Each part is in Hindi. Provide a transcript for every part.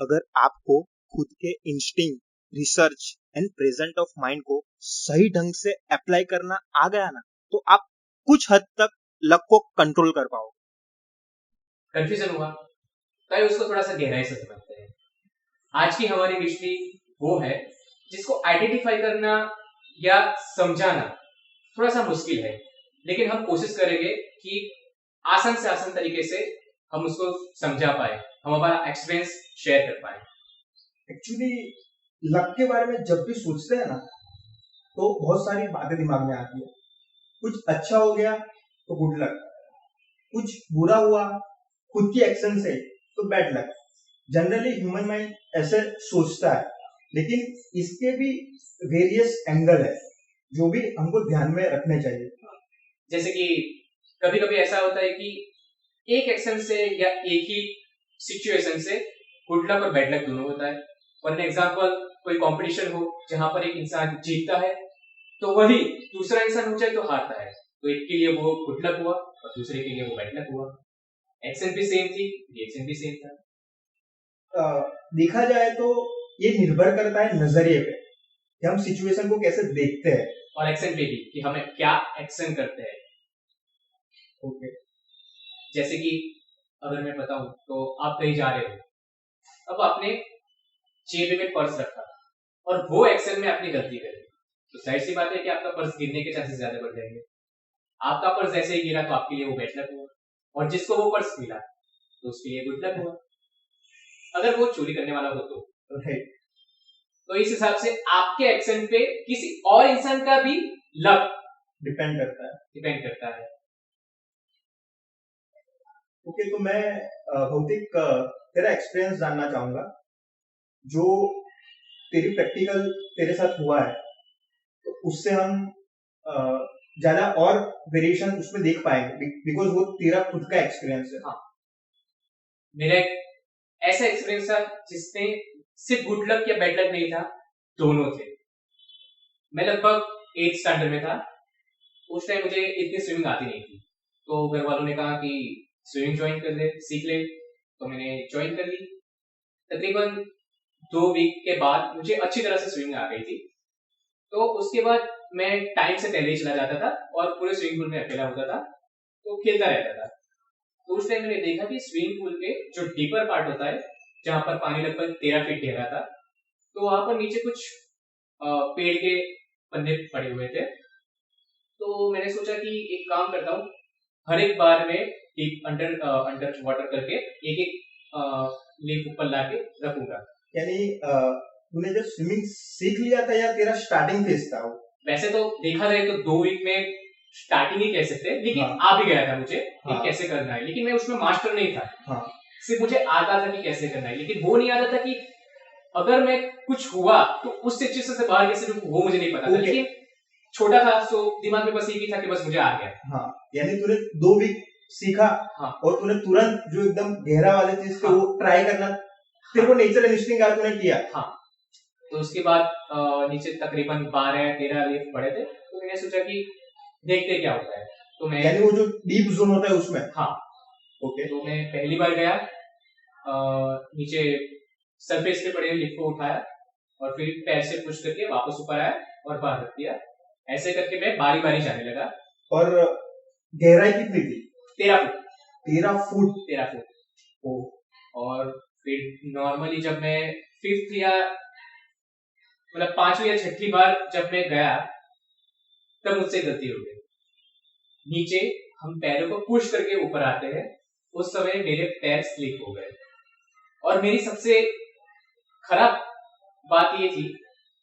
अगर आपको खुद के instinct, research and present of mind को सही ढंग से अप्लाई करना आ गया ना, तो आप कुछ हद तक लक को कंट्रोल कर पाओगे। कंफ्यूजन हुआ तो उसको थोड़ा सा गहराई से समझते हैं। आज की हमारी मिस्ट्री वो है जिसको आइडेंटिफाई करना या समझाना थोड़ा सा मुश्किल है, लेकिन हम कोशिश करेंगे कि आसान से आसान तरीके से हम उसको समझा पाए, हम हमारा एक्सपीरियंस शेयर कर पाए। एक्चुअली लक के बारे में जब भी सोचते हैं ना, तो बहुत सारी बातें दिमाग में आती है। कुछ अच्छा हो गया तो गुड लक, कुछ बुरा हुआ खुद की एक्शन से तो bad luck. Generally human mind ऐसे सोचता है, लेकिन इसके भी वेरियस एंगल है जो भी हमको ध्यान में रखने चाहिए। जैसे कि कभी कभी ऐसा होता है कि एक एक्शन से या एक ही सिचुएशन से गुड लक और बैड लक दोनों होता है। फॉर एग्जाम्पल, कोई कंपटीशन हो जहां पर एक इंसान जीतता है तो वही दूसरा इंसान हो जाए तो हारता है, तो एक के लिए वो गुड लक हुआ और दूसरे के लिए वो बैड लक हुआ। एक्शन भी सेम थी, रिएक्शन भी सेम था। देखा जाए तो ये निर्भर करता है नजरिए पे कि हम सिचुएशन को कैसे देखते हैं, और एक्शन पे भी कि हमें क्या एक्शन करते हैं। ओके। जैसे कि अगर मैं बताऊं तो आप कहीं जा रहे हो, अब आपने जेब में पर्स रखा और वो एक्शन में आपने गलती करी, तो जाहिर सी बात है कि आपका पर्स गिरने के चांसेस ज्यादा बढ़ जाएंगे। आपका पर्स जैसे ही गिरा तो आपके लिए वो बैड लक हुआ, और जिसको वो पर्स मिला तो उसके लिए गुड लक हुआ, अगर वो चोरी करने वाला हो तो। राइट। तो इस हिसाब से आपके एक्शन पे किसी और इंसान का भी लक डिपेंड करता है। ओके, तो मैं भौतिक तेरा एक्सपीरियंस जानना चाहूंगा, जो तेरी प्रैक्टिकल तेरे साथ हुआ है, तो उससे हम ज्यादा और वेरिएशन उसमें देख पाएंगे, बिकॉज वो तेरा खुद का एक्सपीरियंस है। हाँ, मेरा एक ऐसा एक्सपीरियंस था जिसमें सिर्फ गुड लक या बैड लक नहीं था, दोनों थे। मैं लगभग 8th स्टैंडर्ड में था। उस टाइम मुझे इतनी स्विमिंग आती नहीं थी, तो घर वालों ने कहा कि स्विमिंग ज्वाइन कर ले, सीख ले, तो मैंने ज्वाइन कर ली। तकरीबन 2 वीक के बाद मुझे अच्छी तरह से स्विमिंग आ गई थी। तो उसके बाद मैं टाइम से पहले ही चला जाता था और पूरे स्विमिंग पूल में अकेला होता था, तो खेलता रहता था। तो उस टाइम मैंने देखा कि स्विमिंग पूल के जो डीपर पार्ट होता है, जहां पर पानी लगभग 13 फीट गहरा था, तो वहां पर नीचे कुछ पेड़ के पन्ने पड़े हुए थे। तो मैंने सोचा कि एक काम करता हूँ, हर एक बार में एक अंडर वाटर करके एक एक लीफ ऊपर ला के रखूंगा। यानी तूने जब स्विमिंग सीख लिया था या तेरा स्टार्टिंग फेज था वो? वैसे तो देखा जाए तो 2 वीक में स्टार्टिंग ही कह सकते हैं, लेकिन आ भी गया था मुझे कि कैसे करना है, लेकिन मैं उसमें मास्टर नहीं था। सिर्फ मुझे आता था कि कैसे करना है, लेकिन वो नहीं आता था कि अगर मैं कुछ हुआ तो उस सिचुएशन से बाहर कैसे निकलूं, वो मुझे नहीं पता था। लेकिन छोटा था तो दिमाग में बस यही था कि बस मुझे आ गया। यानी तूने 2 वीक सीखा और तूने तुरंत जो एकदम गहरा वाले चीज को वो ट्राई करना, फिर वो नेचर इंस्टिंक्ट का तूने किया। तो उसके बाद नीचे तकरीबन 12-13 लीफ पड़े थे, तो मैंने सोचा कि देखते क्या होता है। तो मैं, यानी वो जो डीप जोन होता है उसमें? ओके। तो मैं पहली बार गया, नीचे सरफेस पे पड़े लिफ्ट को उठाया और फिर पैर से पुश करके वापस ऊपर आया और बाहर रख दिया। ऐसे करके मैं बारी बारी जाने लगा। और गहराई कितनी थी? 13 फुट। 13 फुट। और फिर नॉर्मली जब मैं 5th या मतलब 5वीं या 6ठी बार जब मैं गया, तब मुझसे गलती हो गई। नीचे हम पैरों को पुश करके ऊपर आते हैं, उस समय मेरे पैर स्लिप हो गए। और मेरी सबसे खराब बात ये थी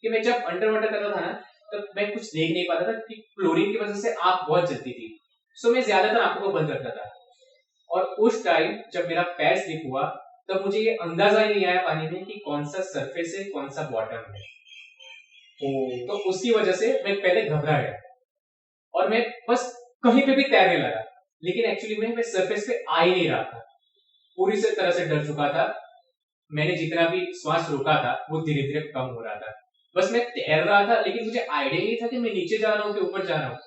कि मैं जब अंडर वाटर कर रहा था ना, तब मैं कुछ देख नहीं पाता था कि क्लोरीन की वजह से आंख बहुत जलती थी, सो मैं ज्यादातर आंखों को बंद रखता था। और उस टाइम जब मेरा पैर स्लिप हुआ, तब मुझे ये अंदाजा ही नहीं आया पानी में कि कौन सा सरफेस है कौन सा बॉटम है। तो उसकी वजह से मैं पहले घबरा गया और मैं बस कहीं पे भी तैरने लगा, लेकिन एक्चुअली मैं सरफेस पे आ ही नहीं रहा था। पूरी तरह से डर चुका था। मैंने जितना भी श्वास रोका था वो धीरे धीरे कम हो रहा था। बस मैं तैर रहा था, लेकिन मुझे आइडिया नहीं था कि मैं नीचे जा रहा हूँ कि ऊपर जा रहा हूँ।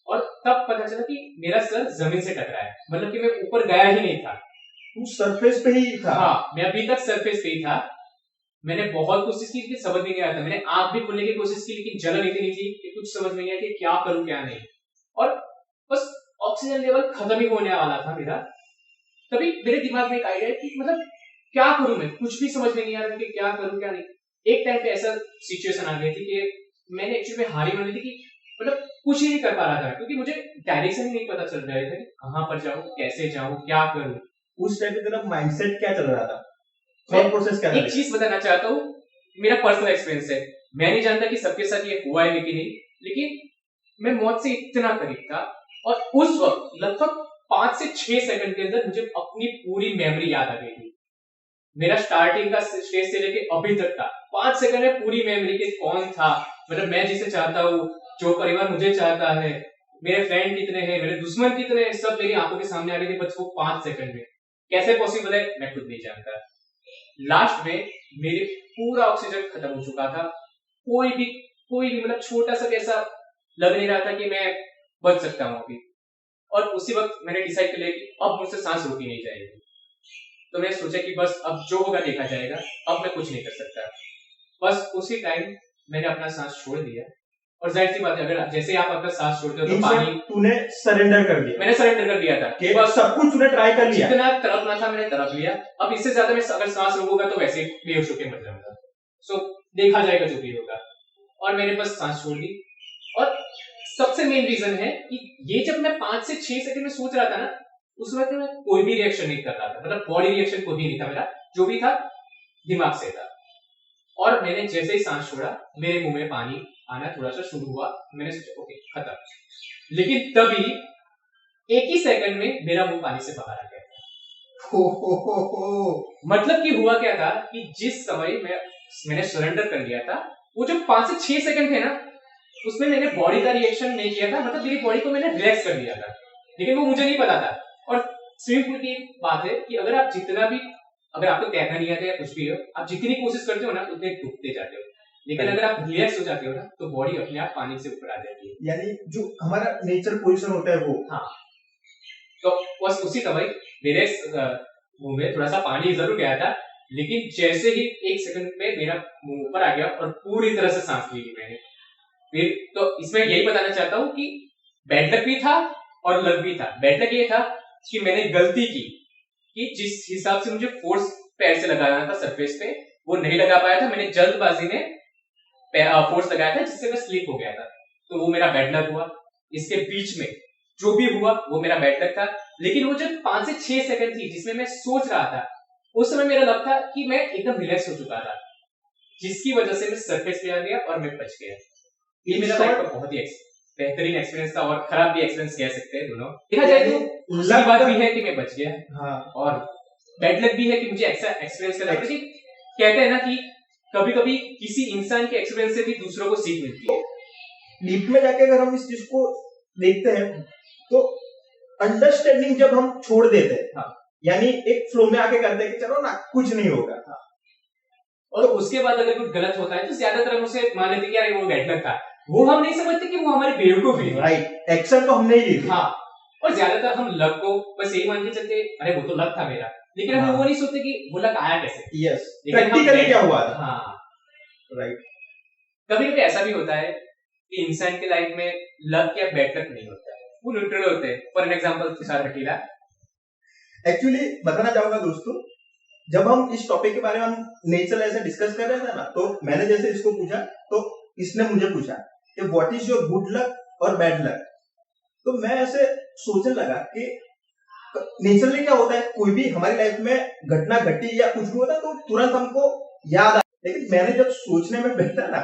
और तब पता चला कि मेरा सर जमीन से टकराया, मतलब कि मैं ऊपर गया ही नहीं था। तू सरफेस पे ही था। हाँ, मैं अभी तक सरफेस पे ही था। मैंने बहुत कोशिश की लेकिन समझ में नहीं आया था। मैंने आंख भी खोलने की कोशिश की लेकिन जलन इतनी थी कि कुछ समझ में नहीं आया कि क्या करूं क्या नहीं। और बस ऑक्सीजन लेवल खत्म ही होने वाला था मेरा, तभी मेरे दिमाग में एक आइडिया कि मतलब क्या करूं मैं, कुछ भी समझ में नहीं आ रहा कि क्या करूं क्या नहीं। एक टाइम पे ऐसा सिचुएशन आ गई थी कि मैंने एक्चुअली में हार ही मान ली थी कि मतलब कुछ ही नहीं कर पा रहा था, क्योंकि मुझे डायरेक्शन ही नहीं पता चल रहा था कि कहां पर जाऊं, कैसे जाऊं, क्या करूं। उस टाइम पे तेरा माइंडसेट क्या चल रहा था, मैं थॉट प्रोसेस क्या था? एक चीज बताना चाहता हूँ, मेरा पर्सनल एक्सपीरियंस है। मैं नहीं जानता कि सबके साथ ये हुआ है लेकिन नहीं, लेकिन मैं मौत से इतना करीब था और उस वक्त लगभग 5 से 6 सेकंड के अंदर मुझे अपनी पूरी मेमोरी याद आ गई थी। मेरा स्टार्टिंग का स्टेज से लेके अभी तक था 5 सेकंड में पूरी मेमोरी के कौन था, मतलब मैं जिसे चाहता हूँ, जो परिवार मुझे चाहता है, मेरे फ्रेंड कितने हैं, मेरे दुश्मन कितने हैं, सब मेरी आंखों के सामने आ गए थे बस वो 5 सेकंड में। कैसे पॉसिबल है मैं खुद नहीं जानता। लास्ट में मेरे पूरा ऑक्सीजन खत्म हो चुका था, कोई भी मतलब छोटा सा ऐसा लग नहीं रहा था कि मैं बच सकता हूँ अभी। और उसी वक्त मैंने डिसाइड कर लिया कि अब मुझसे सांस रोकी नहीं जाएगी। तो मैंने सोचा कि बस अब जो होगा देखा जाएगा, अब मैं कुछ नहीं कर सकता। बस उसी टाइम मैंने अपना सांस छोड़ दिया। और जाहिर सी बात है, अगर जैसे आप अपना सांस छोड़ते हो तो पानी, तूने सरेंडर कर दिया। मैंने सरेंडर कर दिया था कि बस सब कुछ तूने ट्राई कर लिया, जितना तड़पना था मैंने तड़प लिया। अब इससे ज्यादा मैं अगर सांस रोकूंगा तो वैसे बेहोश होकर मर जाऊंगा। सो देखा जाएगा जो भी होगा। और मैंने बस सांस छोड़ दी। और सबसे मेन रीजन है कि ये जब मैं 5 से 6 सेकंड में सोच रहा था ना, उस वक्त मैं कोई भी रिएक्शन नहीं कर रहा था, मतलब बॉडी रिएक्शन कोई भी नहीं था मेरा, जो भी था दिमाग से था। और मैंने जैसे ही सांस छोड़ा मेरे मुंह में पानी आना थोड़ा सा शुरू हुआ। मैंने सोचा ओके खत्म, लेकिन तभी एक ही सेकंड में मेरा मुंह पानी से बाहर आ गया। मतलब कि हुआ क्या था कि जिस समय मैंने सरेंडर कर लिया था, वो जो 5 से 6 सेकंड थे ना, उसमें मैंने बॉडी का रिएक्शन नहीं किया था, मतलब मेरी बॉडी को मैंने रिलैक्स कर दिया था, लेकिन वो मुझे नहीं पता था। और स्विमिंग पूल की बात है कि अगर आप जितना भी, अगर आपको तैरना नहीं आता या कुछ भी हो, आप जितनी कोशिश करते हो ना उतने डूबते जाते हो, लेकिन अगर आप रिलैक्स हो जाते हो ना तो बॉडी अपने आप पानी से ऊपर आ जाती है, यानी जो हमारा नेचर पोजीशन होता है वो। हाँ, तो बस उसी समय मेरे मुंह में थोड़ा सा पानी जरूर गया था, लेकिन जैसे ही 1 सेकंड में मेरा मुंह ऊपर आ गया और पूरी तरह से सांस ली मैंने। फिर तो इसमें यही बताना चाहता हूँ कि बैड लक भी था और लक भी था। बैड लक ये था कि मैंने गलती की कि जिस हिसाब से मुझे फोर्स पैर से लगाना था सरफेस पे, वो नहीं लगा पाया था। मैंने जल्दबाजी में फोर्स लगाया था जिससे मैं स्लिप हो गया था, तो वो मेरा बैड लक हुआ। इसके बीच में जो भी हुआ वो मेरा बैड लक था, लेकिन वो जब 5 से 6 सेकंड थी जिसमें मैं सोच रहा था, उस समय मेरा लक था कि मैं एकदम रिलैक्स हो चुका था, जिसकी वजह से मैं सरफेस पे आ गया और मैं बच गया। ये मेरा लाइफ का बहुत ही बेहतरीन एक्सपीरियंस था, और खराब भी एक्सपीरियंस कह सकते हैं दोनों। देखा जाए तो लक बात भी है कि मैं बच गया, हाँ, और बैड लक भी है कि मुझे ऐसा एक्सपीरियंस करना पड़ा। कहते हैं ना कि कभी कभी किसी इंसान के एक्सपीरियंस से भी दूसरों को सीख मिलती है। डीप में जाके अगर हम इस चीज को देखते हैं तो अंडरस्टैंडिंग जब हम छोड़ देते हैं, हाँ, यानी एक फ्लो में आके करते हैं कि चलो ना कुछ नहीं होगा, हाँ, और उसके बाद अगर कुछ गलत होता है तो ज्यादातर हम उसे मान लेते कि यार वो बैड लक था, वो हम नहीं समझते कि वो हमारी बेवकूफी है। राइट, एक्शन तो हम नहीं ली थी। हाँ, और ज्यादातर हम लक को बस यही मान के चलते, अरे वो तो लक था मेरा, लेकिन हम वो नहीं सोचते कि वो लक आया कैसे। यस, प्रैक्टिकली क्या हुआ था। हाँ, राइट। कभी कभी ऐसा भी होता है कि इंसान की लाइफ में लक या बैड लक नहीं होता है, वो न्यूट्रल होते हैं। For an example Tushar Hatila. Actually बताना चाहूंगा दोस्तों, जब हम इस टॉपिक के बारे में हम नेचर ऐसे डिस्कस कर रहे थे ना, तो मैंने जैसे इसको पूछा तो इसने मुझे पूछा कि what is your good luck और बैड लक। तो मैं ऐसे सोचने लगा कि नेचुरली क्या होता है, कोई भी हमारी लाइफ में घटना घटी या कुछ भी होता है तो तुरंत हमको याद आ, लेकिन मैंने जब सोचने में बैठा ना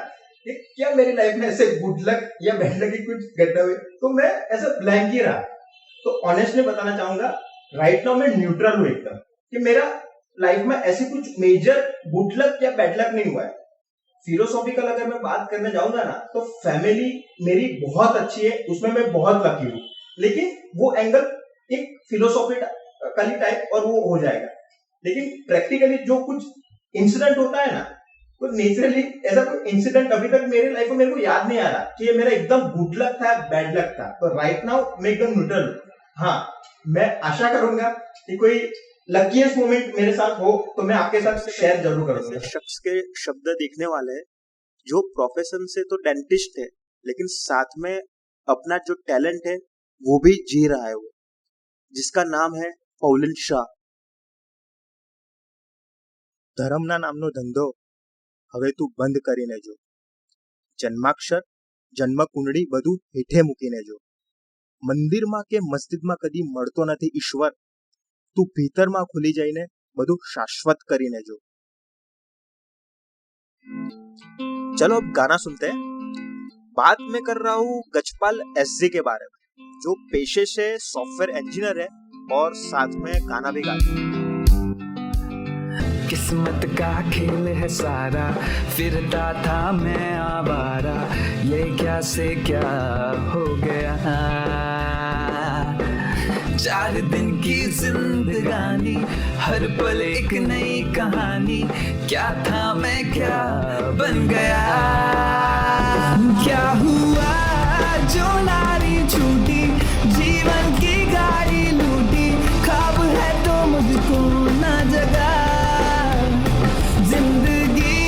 कि क्या मेरी लाइफ में ऐसे गुड लक या बैड लक की कुछ घटना हुई, तो मैं ऐसा ब्लैंक ही रहा। तो ऑनेस्टली बताना चाहूंगा, राइट नाउ मैं न्यूट्रल हूं एकदम, कि मेरा लाइफ में ऐसी कुछ मेजर गुड लक या बैड लक नहीं हुआ है। फिलोसॉफिकल अगर मैं बात करने जाऊंगा ना, तो फैमिली मेरी बहुत अच्छी है, उसमें मैं बहुत लकी हूँ, लेकिन वो एंगल एक फिलोसॉफिकली टाइप और वो हो जाएगा। लेकिन प्रैक्टिकली जो कुछ इंसिडेंट होता है ना, तो नेचुरली ऐसा कोई इंसिडेंट अभी तक मेरे लाइफ में मेरे को याद नहीं आ रहा कि ये मेरा एकदम गुड लक था बैड लक था। तो राइट नाउ मैं एकदम न्यूट्रल हूँ। हाँ, मैं आशा करूंगा कि कोई लकीएस्ट मोमेंट मेरे साथ हो तो मैं आपके साथ शेयर जरूर करूंगा। ऐसे शख्स के शब्द देखने वाले हैं जो प्रोफेशन से तो डेंटिस्ट है, लेकिन साथ में अपना जो टैलेंट है वो भी जी रहा है, वो जिसका नाम है पौलिन शाह। ધરમના નામનો ધંધો હવે તું બંધ કરીને જો, જન્માક્ષર જન્મકુંડળી બધું હેઠે મૂકીને જો, મંદિરમાં કે મસ્જિદમાં કદી મળતો નથી ઈશ્વર, તું ભીતરમાં ખુલી જઈને બધું शाश्वत કરીને જો। चलो अब गाना सुनते हैं। बात मैं कर रहा हूँ गजपाल एसजी के बारे में, जो पेशे से सॉफ्टवेयर इंजीनियर है और साथ में गाना भी गाता है। किस्मत का खेल है सारा, फिरता था मैं आवारा, ये क्या से क्या हो गया। 4 दिन की जिंदगानी, हर पल एक नई कहानी, क्या था मैं क्या बन गया। क्या हुआ जो नारी छूटी, जीवन की गाड़ी लूटी, ख्वाब है तो मुझको ना जगा। जिंदगी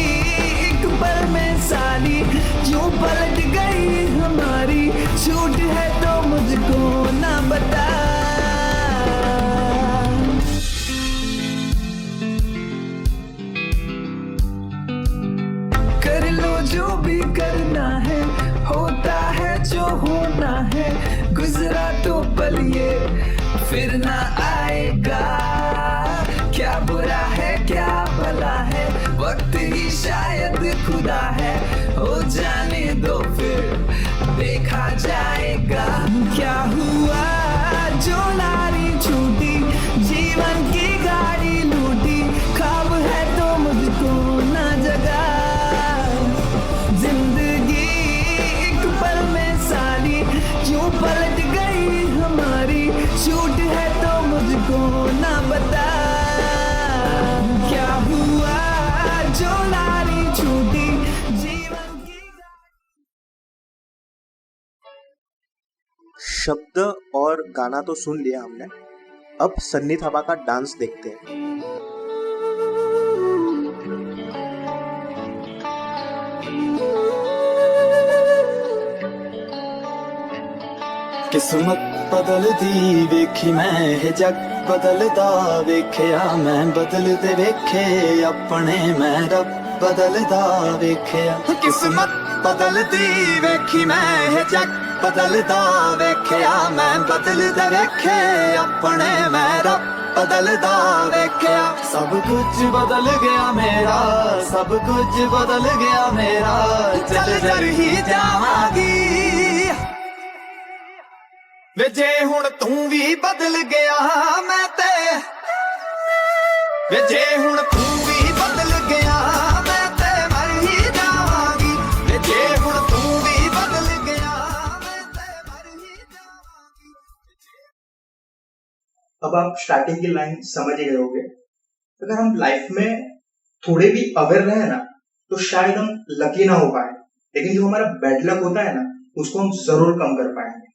एक पल में साली क्यों पलट गई हमारी, छूट है तो मुझको ना बता। कर लो जो भी करना है, होता है जो होना है, गुजरा तो पल ये फिर ना आएगा। क्या बुरा है क्या भला है, वक्त ही शायद खुदा है, हो जाने दो फिर देखा जाएगा। क्या हुआ जो नारी छूटी, जीवन की गाड़ी लूटी, ख्वाब है तो मुझको ना जगा। जिंदगी एक पल में साली क्यों पलट गई हमारी, छूट है तो मुझको ना बता। क्या हुआ जो नारी छूटी, जीवन की। शब्द और गाना तो सुन लिया हमने, अब सन्नी थापा का डांस देखते हैं। किस्मत बदलदी वेखी मैं, जग बदलदा वेखिया मैं, बदलदे वेखे अपने मैं, रब बदलदा वेखिया। किस्मत बदलदी वेखी मैं, जग बदलदा वेखिया मैं, बदलदे वेखे अपने मैं, रब बदलदा वेखिया। सब कुछ बदल गया मेरा, सब कुछ बदल गया मेरा, चल जर ही जावांगी। वे जे हुण तू भी बदल गया मैं ते, वे जे हुण तू भी बदल गया मैं ते मर ही जावांगी। वे जे हुण तू भी बदल गया मैं ते मर ही जावांगी। अब आप स्टार्टिंग की लाइन समझ ही गए होंगे। अगर हम लाइफ में थोड़े भी अवेयर रहे ना तो शायद हम लकी ना हो पाए, लेकिन जो हमारा बैड लक होता है ना उसको हम जरूर कम कर पाएंगे।